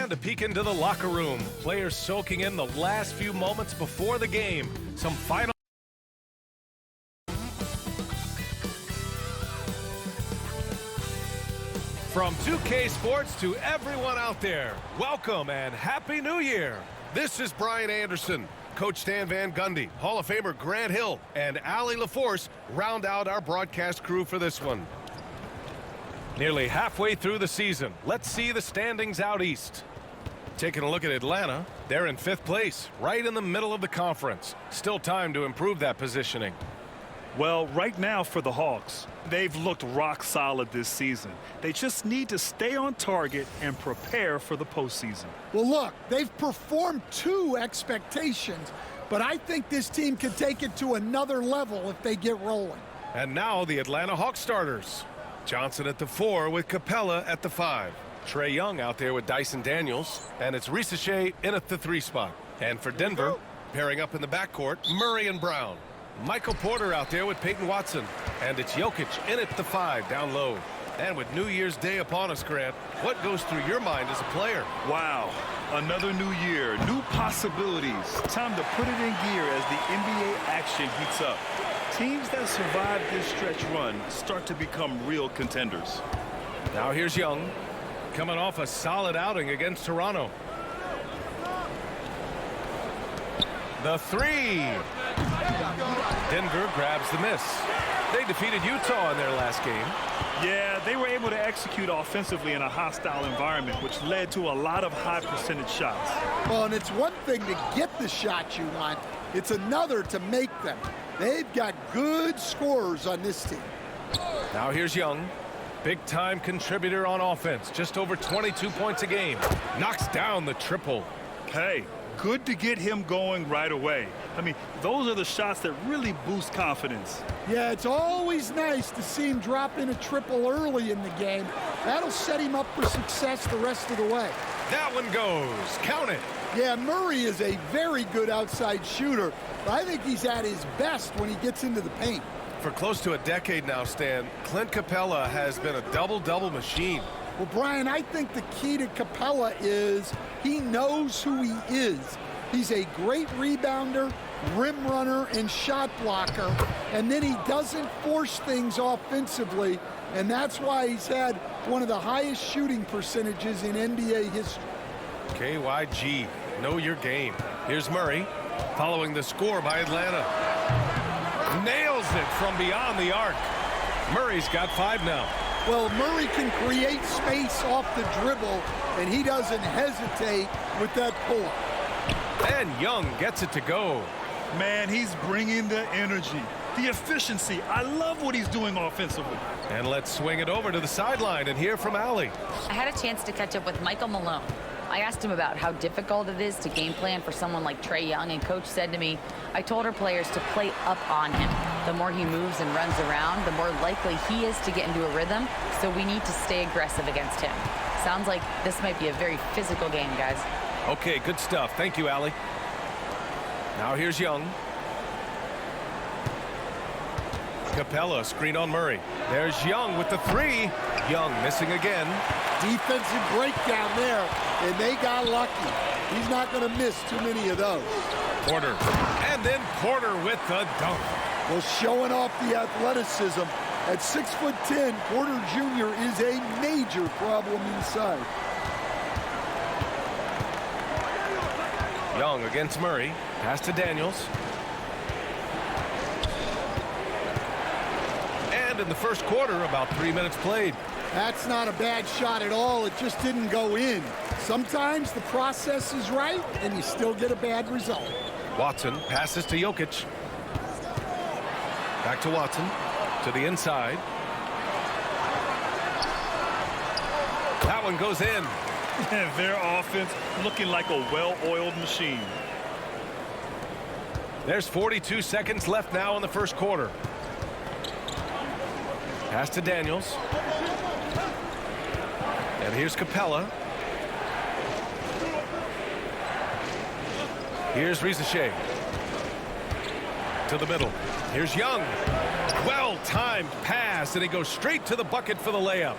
And a peek into the locker room. Players soaking in the last few moments before the game. Some final. From 2K Sports to everyone out there, welcome and Happy New Year. This is Brian Anderson. Coach Stan Van Gundy, Hall of Famer Grant Hill, and Allie LaForce round out our broadcast crew for this one. Nearly halfway through the season, let's see the standings out east. Taking a look at Atlanta, they're in 5th place, right in the middle of the conference. Still time to improve that positioning. Well, right now for the Hawks, they've looked rock solid this season. They just need to stay on target and prepare for the postseason. Well, look, they've performed to expectations, but I think this team can take it to another level if they get rolling. And now the Atlanta Hawks starters. Johnson at the 4 with Capella at the 5. Trae Young out there with Dyson Daniels, and it's Ricochet in at the 3 spot. And for Denver, pairing up in the backcourt, Murray and Brown. Michael Porter out there with Peyton Watson. And it's Jokic in at the 5 down low. And with New Year's Day upon us, Grant, what goes through your mind as a player? Wow, another new year, new possibilities. Time to put it in gear as the NBA action heats up. Teams that survive this stretch run start to become real contenders. Now here's Young, coming off a solid outing against Toronto. The 3. Denver grabs the miss. They defeated Utah in their last game. Yeah, they were able to execute offensively in a hostile environment, which led to a lot of high percentage shots. Well, and it's one thing to get the shots you want. It's another to make them. They've got good scorers on this team. Now here's Young. Big-time contributor on offense. Just over 22 points a game. Knocks down the triple. Hey, good to get him going right away. I mean, those are the shots that really boost confidence. Yeah, it's always nice to see him drop in a triple early in the game. That'll set him up for success the rest of the way. That one goes. Count it. Yeah, Murray is a very good outside shooter, but I think he's at his best when he gets into the paint. For close to a decade now, Stan, Clint Capella has been a double-double machine. Well, Brian, I think the key to Capella is he knows who he is. He's a great rebounder, rim runner, and shot blocker, and then he doesn't force things offensively, and that's why he's had one of the highest shooting percentages in NBA history. KYG, know your game. Here's Murray, following the score by Atlanta. Nails it from beyond the arc. Murray's got 5 now. Well, Murray can create space off the dribble, and he doesn't hesitate with that pull-up. And Young gets it to go. Man, he's bringing the energy, the efficiency. I love what he's doing offensively. And let's swing it over to the sideline and hear from Allie. I had a chance to catch up with Michael Malone. I asked him about how difficult it is to game plan for someone like Trae Young, and Coach said to me, I told our players to play up on him. The more he moves and runs around, the more likely he is to get into a rhythm, so we need to stay aggressive against him. Sounds like this might be a very physical game, guys. Okay, good stuff. Thank you, Allie. Now here's Young. Capella screen on Murray. There's Young with the 3. Young missing again. Defensive breakdown there, and they got lucky. He's not going to miss too many of those. Porter. And then Porter with the dunk. Well, showing off the athleticism. At 6'10", Porter Jr. is a major problem inside. Young against Murray. Pass to Daniels. And in the first quarter, about 3 minutes played. That's not a bad shot at all. It just didn't go in. Sometimes the process is right, and you still get a bad result. Watson passes to Jokic. Back to Watson. To the inside. That one goes in. Their offense looking like a well-oiled machine. There's 42 seconds left now in the first quarter. Pass to Daniels. And here's Capella. Here's Ricochet. To the middle. Here's Young. Well-timed pass, and he goes straight to the bucket for the layup.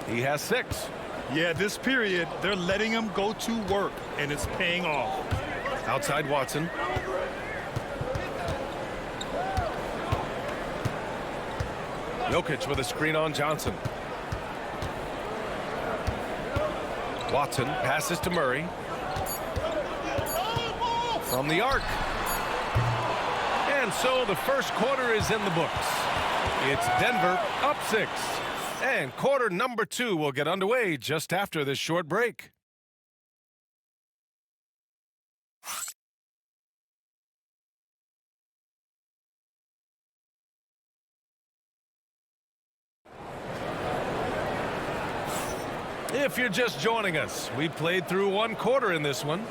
He has 6. Yeah, this period, they're letting him go to work, and it's paying off. Outside Watson. Jokic with a screen on Johnson. Watson passes to Murray. From the arc. And so the first quarter is in the books. It's Denver up 6. And quarter number 2 will get underway just after this short break. If you're just joining us, we played through 1 quarter in this one.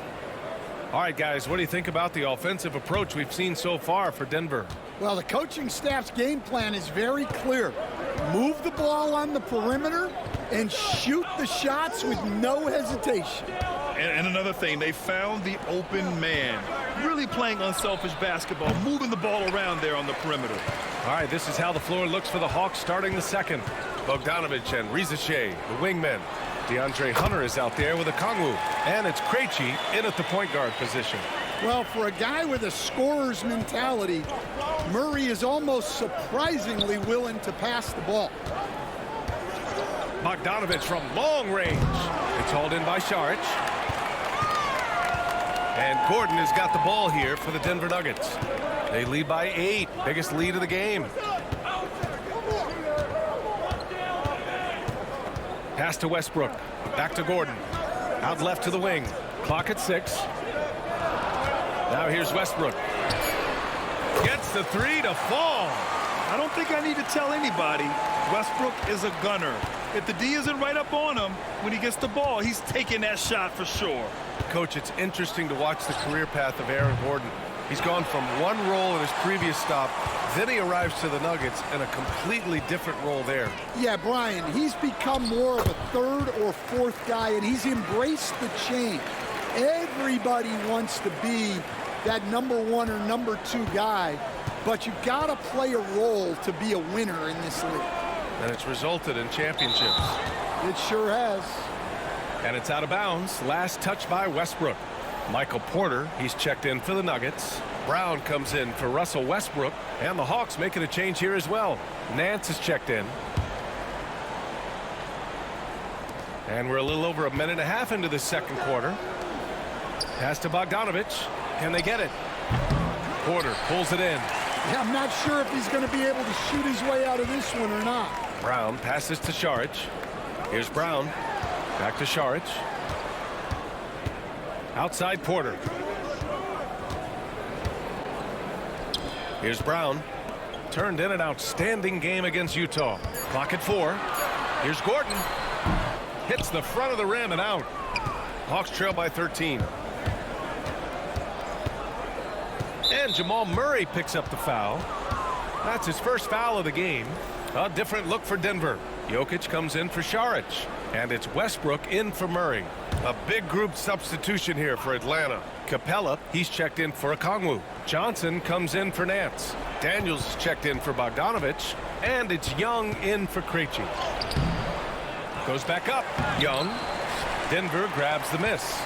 All right, guys, what do you think about the offensive approach we've seen so far for Denver? Well, the coaching staff's game plan is very clear. Move the ball on the perimeter and shoot the shots with no hesitation. And another thing, they found the open man. Really playing unselfish basketball, moving the ball around there on the perimeter. All right, this is how the floor looks for the Hawks starting the second. Bogdanovich and Rizachet, the wingmen. DeAndre Hunter is out there with a Kongwu. And it's Krejci in at the point guard position. Well, for a guy with a scorer's mentality, Murray is almost surprisingly willing to pass the ball. Bogdanovich from long range. It's hauled in by Saric. And Gordon has got the ball here for the Denver Nuggets. They lead by 8. Biggest lead of the game. Pass to Westbrook. Back to Gordon. Out left to the wing. Clock at 6. Now here's Westbrook. Gets the 3 to fall. I don't think I need to tell anybody Westbrook is a gunner. If the D isn't right up on him, when he gets the ball, he's taking that shot for sure. Coach, it's interesting to watch the career path of Aaron Gordon. He's gone from one role in his previous stop, then he arrives to the Nuggets in a completely different role there. Yeah, Brian, he's become more of a third or fourth guy, and he's embraced the change. Everybody wants to be that number 1 or number 2 guy, but you've got to play a role to be a winner in this league. And it's resulted in championships. It sure has. And it's out of bounds. Last touch by Westbrook. Michael Porter, he's checked in for the Nuggets. Brown comes in for Russell Westbrook. And the Hawks making a change here as well. Nance is checked in. And we're a little over a minute and a half into the second quarter. Pass to Bogdanovich. Can they get it? Porter pulls it in. Yeah, I'm not sure if he's going to be able to shoot his way out of this one or not. Brown passes to Saric. Here's Brown. Back to Saric. Outside Porter. Here's Brown. Turned in an outstanding game against Utah. Clock at 4. Here's Gordon. Hits the front of the rim and out. Hawks trail by 13. And Jamal Murray picks up the foul. That's his first foul of the game. A different look for Denver. Jokic comes in for Saric. And it's Westbrook in for Murray. A big group substitution here for Atlanta. Capella, he's checked in for Okongwu. Johnson comes in for Nance. Daniels is checked in for Bogdanovich. And it's Young in for Krejci. Goes back up. Young. Denver grabs the miss.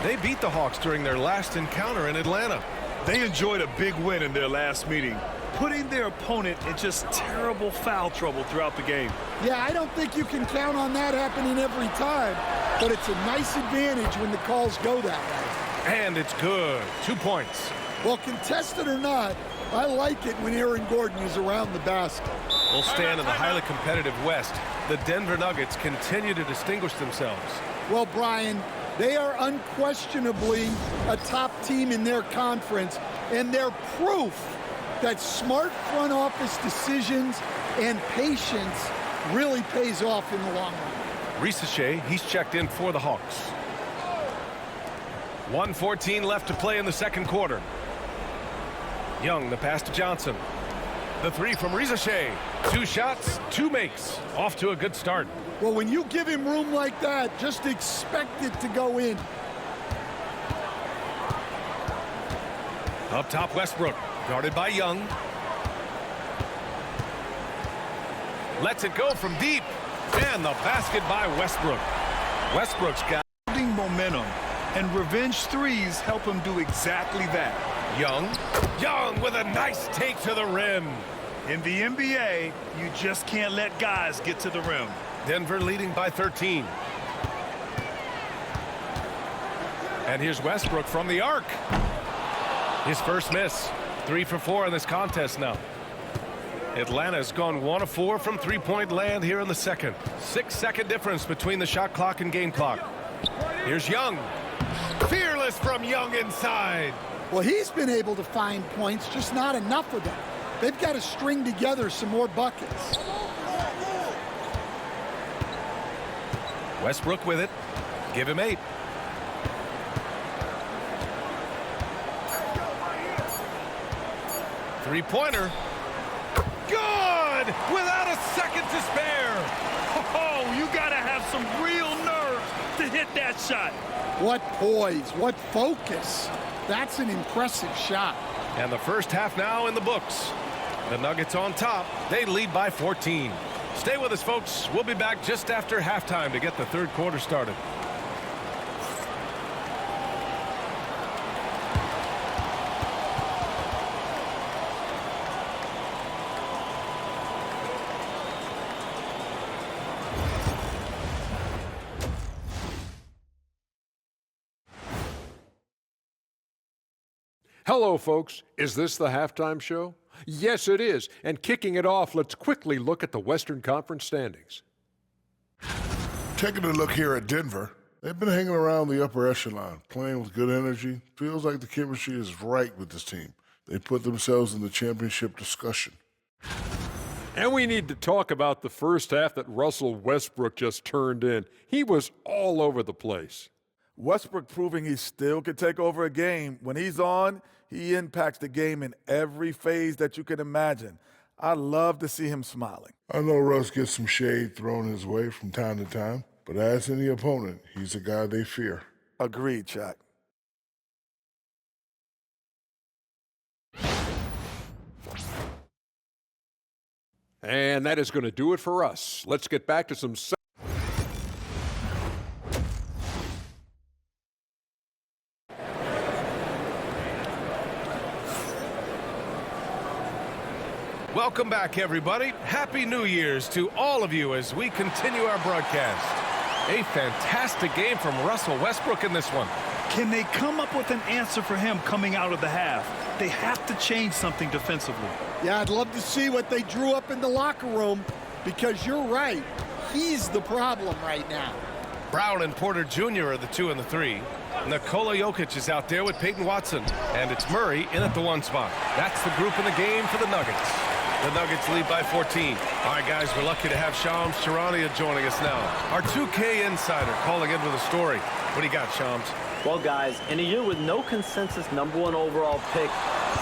They beat the Hawks during their last encounter in Atlanta. They enjoyed a big win in their last meeting, putting their opponent in just terrible foul trouble throughout the game. Yeah, I don't think you can count on that happening every time, but it's a nice advantage when the calls go that way. And it's good. 2 points. Well, contested or not, I like it when Aaron Gordon is around the basket. We'll stand in the highly competitive West. The Denver Nuggets continue to distinguish themselves. Well, Brian, they are unquestionably a top team in their conference, and they're proof that smart front office decisions and patience really pays off in the long run. Rizachet, he's checked in for the Hawks. 1:14 left to play in the second quarter. Young, the pass to Johnson. The 3 from Rizachet. 2 shots, 2 makes. Off to a good start. Well, when you give him room like that, just expect it to go in. Up top, Westbrook, guarded by Young. Lets it go from deep. And the basket by Westbrook. Westbrook's got momentum, and revenge threes help him do exactly that. Young with a nice take to the rim. In the NBA, you just can't let guys get to the rim. Denver leading by 13. And here's Westbrook from the arc. His first miss. 3 for 4 in this contest now. Atlanta's gone 1 of 4 from three-point land here in the second. 6-second difference between the shot clock and game clock. Here's Young. Fearless from Young inside. Well, he's been able to find points, just not enough of them. They've got to string together some more buckets. Westbrook with it. Give him 8. Three-pointer. Good! Without a second to spare. Oh, you got to have some real nerve to hit that shot. What poise, what focus. That's an impressive shot. And the first half now in the books. The Nuggets on top. They lead by 14. Stay with us, folks. We'll be back just after halftime to get the third quarter started. Hello, folks. Is this the halftime show? Yes, it is. And kicking it off, let's quickly look at the Western Conference standings. Taking a look here at Denver, they've been hanging around the upper echelon, playing with good energy. Feels like the chemistry is right with this team. They put themselves in the championship discussion. And we need to talk about the first half that Russell Westbrook just turned in. He was all over the place. Westbrook proving he still can take over a game. When he's on, he impacts the game in every phase that you can imagine. I love to see him smiling. I know Russ gets some shade thrown his way from time to time, but as any opponent, he's a guy they fear. Agreed, Shaq. And that is going to do it for us. Let's get back to some... Welcome back, everybody. Happy New Year's to all of you as we continue our broadcast. A fantastic game from Russell Westbrook in this one. Can they come up with an answer for him coming out of the half? They have to change something defensively. Yeah, I'd love to see what they drew up in the locker room, because you're right. He's the problem right now. Brown and Porter Jr. are the 2 and the 3. Nikola Jokic is out there with Peyton Watson. And it's Murray in at the 1 spot. That's the group in the game for the Nuggets. The Nuggets lead by 14. All right, guys, we're lucky to have Shams Charania joining us now. Our 2K insider calling in with a story. What do you got, Shams? Well, guys, in a year with no consensus #1 overall pick,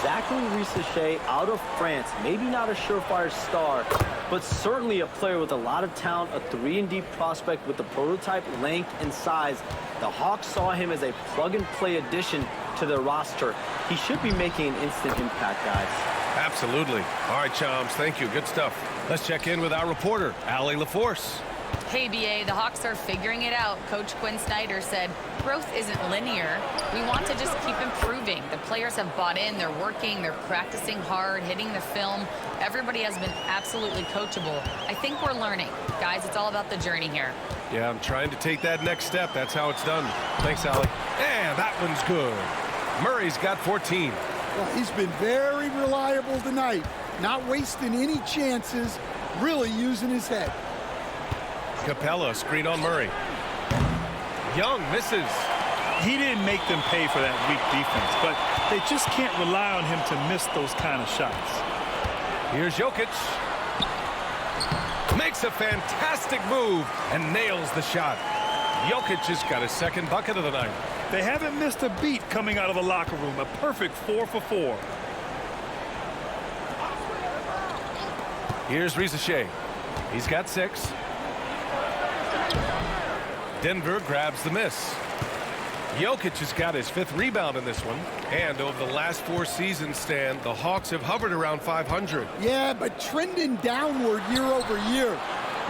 Zachary Risacher out of France, maybe not a surefire star, but certainly a player with a lot of talent, a 3-and-D prospect with the prototype length and size. The Hawks saw him as a plug-and-play addition to their roster. He should be making an instant impact, guys. Absolutely. All right, Chums, thank you. Good stuff. Let's check in with our reporter, Allie LaForce. Hey, BA, the Hawks are figuring it out. Coach Quinn Snyder said, growth isn't linear. We want to just keep improving. The players have bought in. They're working. They're practicing hard, hitting the film. Everybody has been absolutely coachable. I think we're learning. Guys, it's all about the journey here. Yeah, I'm trying to take that next step. That's how it's done. Thanks, Allie. And that one's good. Murray's got 14. Well, he's been very reliable tonight. Not wasting any chances, really using his head. Capella, screen on Murray. Young misses. He didn't make them pay for that weak defense, but they just can't rely on him to miss those kind of shots. Here's Jokic. Makes a fantastic move and nails the shot. Jokic has got his second bucket of the night. They haven't missed a beat coming out of the locker room. A perfect 4 for 4. Here's Risacher. He's got 6. Denver grabs the miss. Jokic has got his 5th rebound in this one. And over the last 4 seasons, Stan, the Hawks have hovered around 500. Yeah, but trending downward year over year.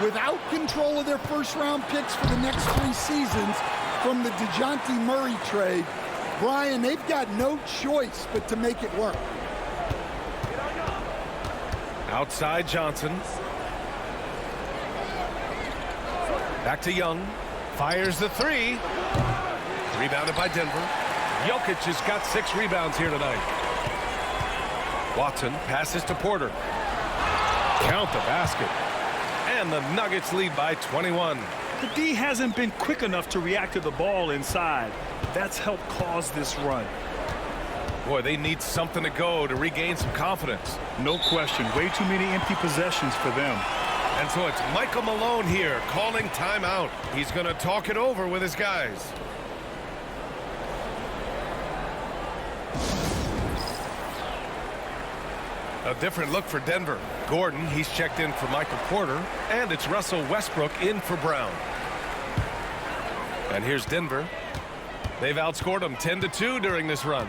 without control of their first-round picks for the next 3 seasons from the DeJounte Murray trade, Brian, they've got no choice but to make it work. Outside Johnson. Back to Young. Fires the 3. Rebounded by Denver. Jokic has got 6 rebounds here tonight. Watson passes to Porter. Count the basket. And the Nuggets lead by 21. The D hasn't been quick enough to react to the ball inside. That's helped cause this run. Boy, they need something to go to regain some confidence. No question. Way too many empty possessions for them. And so it's Michael Malone here calling timeout. He's going to talk it over with his guys. A different look for Denver. Gordon, he's checked in for Michael Porter. And it's Russell Westbrook in for Brown. And here's Denver. They've outscored them 10-2 during this run.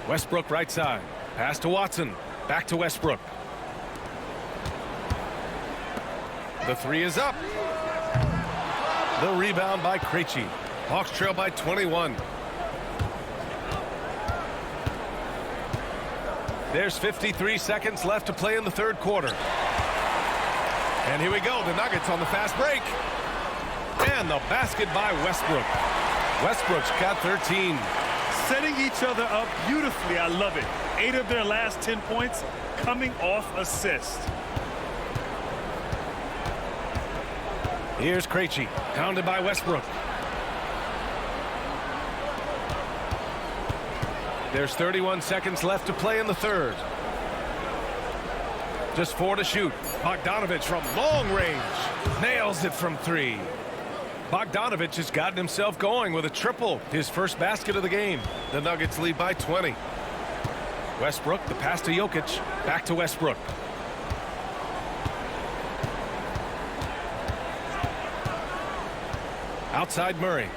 Westbrook right side. Pass to Watson. Back to Westbrook. The 3 is up. The rebound by Krejci. Hawks trail by 21. There's 53 seconds left to play in the 3rd quarter. And here we go. The Nuggets on the fast break. And the basket by Westbrook. Westbrook's got 13. Setting each other up beautifully. I love it. 8 of their last 10 points coming off assist. Here's Krejci. Pounded by Westbrook. There's 31 seconds left to play in the 3rd. Just 4 to shoot. Bogdanovich from long range. Nails it from 3. Bogdanovich has gotten himself going with a triple. His first basket of the game. The Nuggets lead by 20. Westbrook, the pass to Jokic. Back to Westbrook. Outside Murray.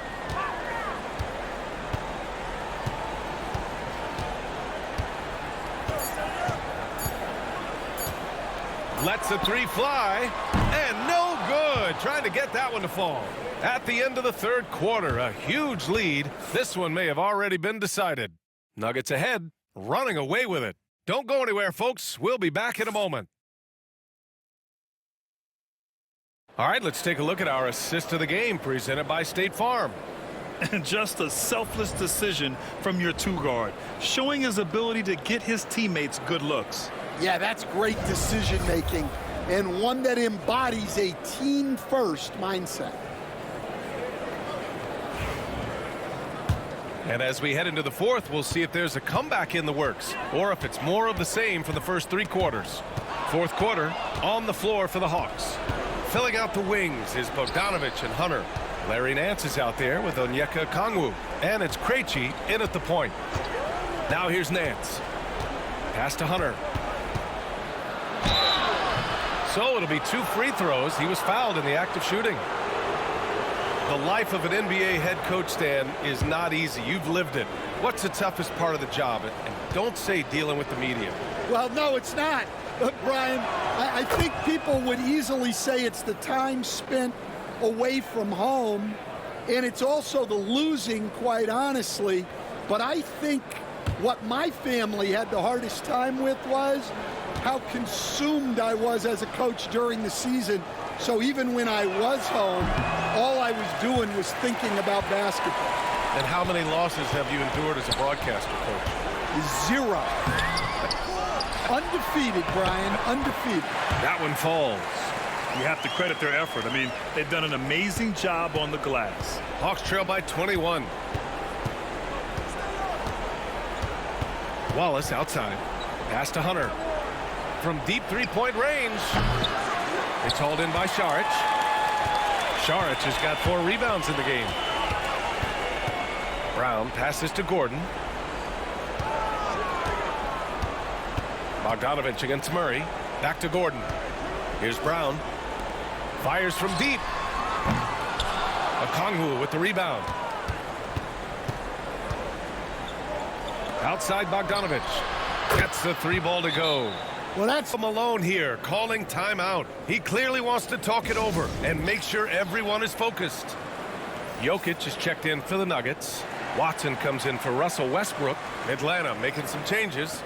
Lets the 3 fly. And no good. Trying to get that one to fall. At the end of the 3rd quarter, a huge lead. This one may have already been decided. Nuggets ahead, running away with it. Don't go anywhere, folks. We'll be back in a moment. All right, let's take a look at our assist of the game presented by State Farm. And just a selfless decision from your 2-guard, showing his ability to get his teammates good looks. Yeah, that's great decision making and one that embodies a team-first mindset. And as we head into the 4th, we'll see if there's a comeback in the works or if it's more of the same from the first 3 quarters. 4th quarter on the floor for the Hawks. Filling out the wings is Bogdanovich and Hunter. Larry Nance is out there with Onyeka Okongwu. And it's Krejci in at the point. Now here's Nance. Pass to Hunter. So it'll be 2 free throws. He was fouled in the act of shooting. The life of an NBA head coach, Stan, is not easy. You've lived it. What's the toughest part of the job? And don't say dealing with the media. Well, no, it's not. Brian, I think people would easily say it's the time spent away from home, and it's also the losing, quite honestly. But I think what my family had the hardest time with was how consumed I was as a coach during the season. So even when I was home, all I was doing was thinking about basketball. And how many losses have you endured as a broadcaster, Coach? 0. Undefeated, Brian, undefeated. That one falls. You have to credit their effort. I mean, they've done an amazing job on the glass. Hawks trail by 21. Wallace outside. Pass to Hunter. From deep 3-point range. It's hauled in by Šarić. Šarić has got 4 rebounds in the game. Brown passes to Gordon. Bogdanovich against Murray. Back to Gordon. Here's Brown. Fires from deep. Okongwu with the rebound. Outside Bogdanovich. Gets the 3 ball to go. Well, that's Malone here, calling timeout. He clearly wants to talk it over and make sure everyone is focused. Jokic is checked in for the Nuggets. Watson comes in for Russell Westbrook. Atlanta making some changes.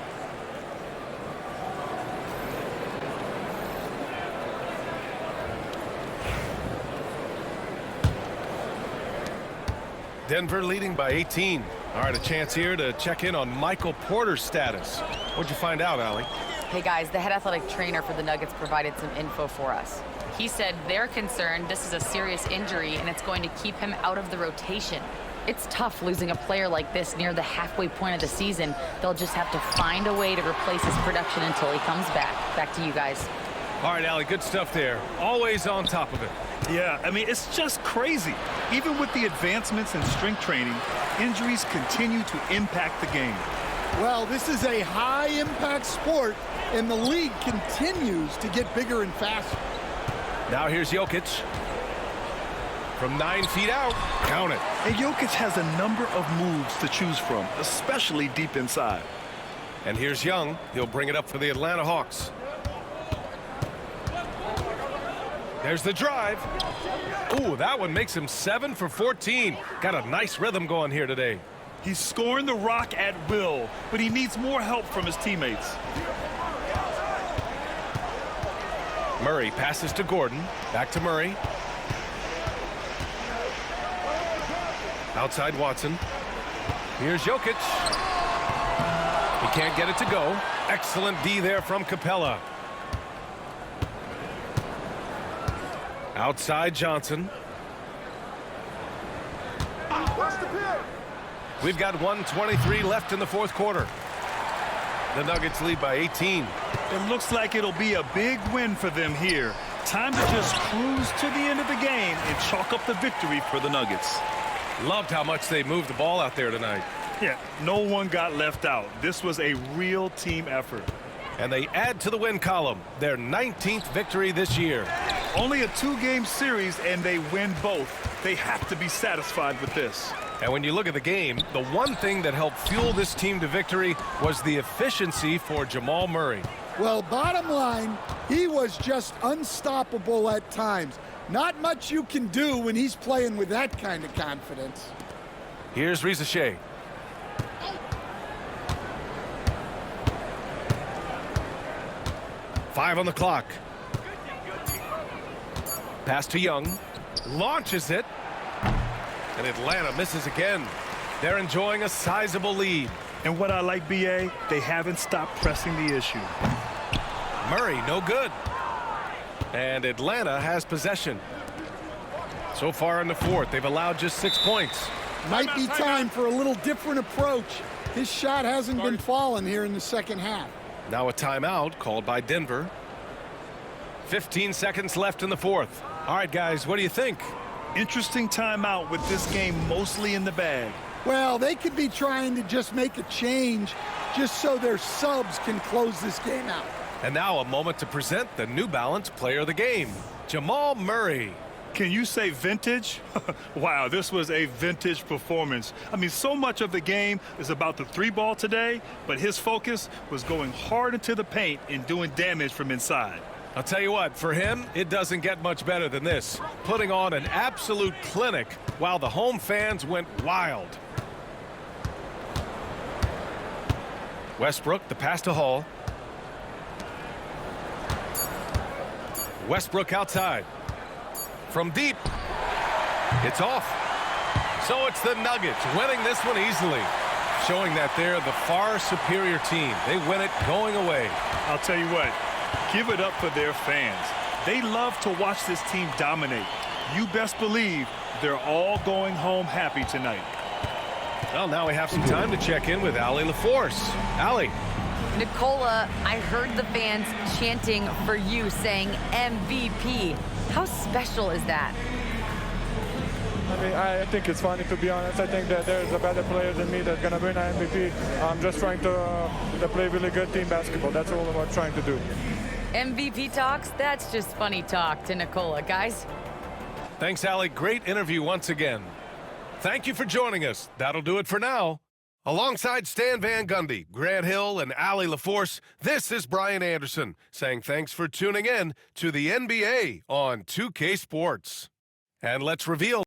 Denver leading by 18. All right, a chance here to check in on Michael Porter's status. What'd you find out, Allie? Hey guys, the head athletic trainer for the Nuggets provided some info for us. He said they're concerned this is a serious injury and it's going to keep him out of the rotation. It's tough losing a player like this near the halfway point of the season. They'll just have to find a way to replace his production until he comes back. Back to you guys. All right, Allie, good stuff there. Always on top of it. Yeah, I mean, it's just crazy. Even with the advancements in strength training, injuries continue to impact the game. Well, this is a high-impact sport, and the league continues to get bigger and faster. Now here's Jokic. From 9 feet out, count it. And Jokic has a number of moves to choose from, especially deep inside. And here's Young. He'll bring it up for the Atlanta Hawks. There's the drive. Ooh, that one makes him 7 for 14. Got a nice rhythm going here today. He's scoring the rock at will, but he needs more help from his teammates. Murray passes to Gordon. Back to Murray. Outside Watson. Here's Jokic. He can't get it to go. Excellent D there from Capella. Outside Johnson. We've got 1:23 left in the fourth quarter. The Nuggets lead by 18. It looks like it'll be a big win for them here. Time to just cruise to the end of the game and chalk up the victory for the Nuggets. Loved how much they moved the ball out there tonight. Yeah, no one got left out. This was a real team effort. And they add to the win column, their 19th victory this year. Only a 2-game series, and they win both. They have to be satisfied with this. And when you look at the game, the one thing that helped fuel this team to victory was the efficiency for Jamal Murray. Well, bottom line, he was just unstoppable at times. Not much you can do when he's playing with that kind of confidence. Here's Risache. Five on the clock. Pass to Young. Launches it. And Atlanta misses again. They're enjoying a sizable lead. And what I like, B.A., they haven't stopped pressing the issue. Murray, no good. And Atlanta has possession. So far in the fourth, they've allowed just 6 points. Might be time for a little different approach. His shot hasn't been falling here in the second half. Now a timeout called by Denver. 15 seconds left in the fourth. All right, guys, what do you think? Interesting timeout with this game mostly in the bag. Well, they could be trying to just make a change just so their subs can close this game out. And now a moment to present the New Balance player of the game, Jamal Murray. Can you say vintage? Wow, this was a vintage performance. I mean, so much of the game is about the 3-ball today, but his focus was going hard into the paint and doing damage from inside. I'll tell you what, for him, it doesn't get much better than this. Putting on an absolute clinic while the home fans went wild. Westbrook, the pass to Hall. Westbrook outside. From deep. It's off. So it's the Nuggets winning this one easily. Showing that they're the far superior team. They win it going away. I'll tell you what, give it up for their fans. They love to watch this team dominate. You best believe they're all going home happy tonight. Well, now we have some time to check in with Allie LaForce. Allie. Nicola, I heard the fans chanting for you, saying MVP. How special is that? I mean, I think it's funny, to be honest. I think that there's a better player than me that's going to win an MVP. I'm just trying to play really good team basketball. That's all I'm trying to do. MVP talks? That's just funny talk to Nicola, guys. Thanks, Allie. Great interview once again. Thank you for joining us. That'll do it for now. Alongside Stan Van Gundy, Grant Hill, and Allie LaForce, this is Brian Anderson saying thanks for tuning in to the NBA on 2K Sports. And let's reveal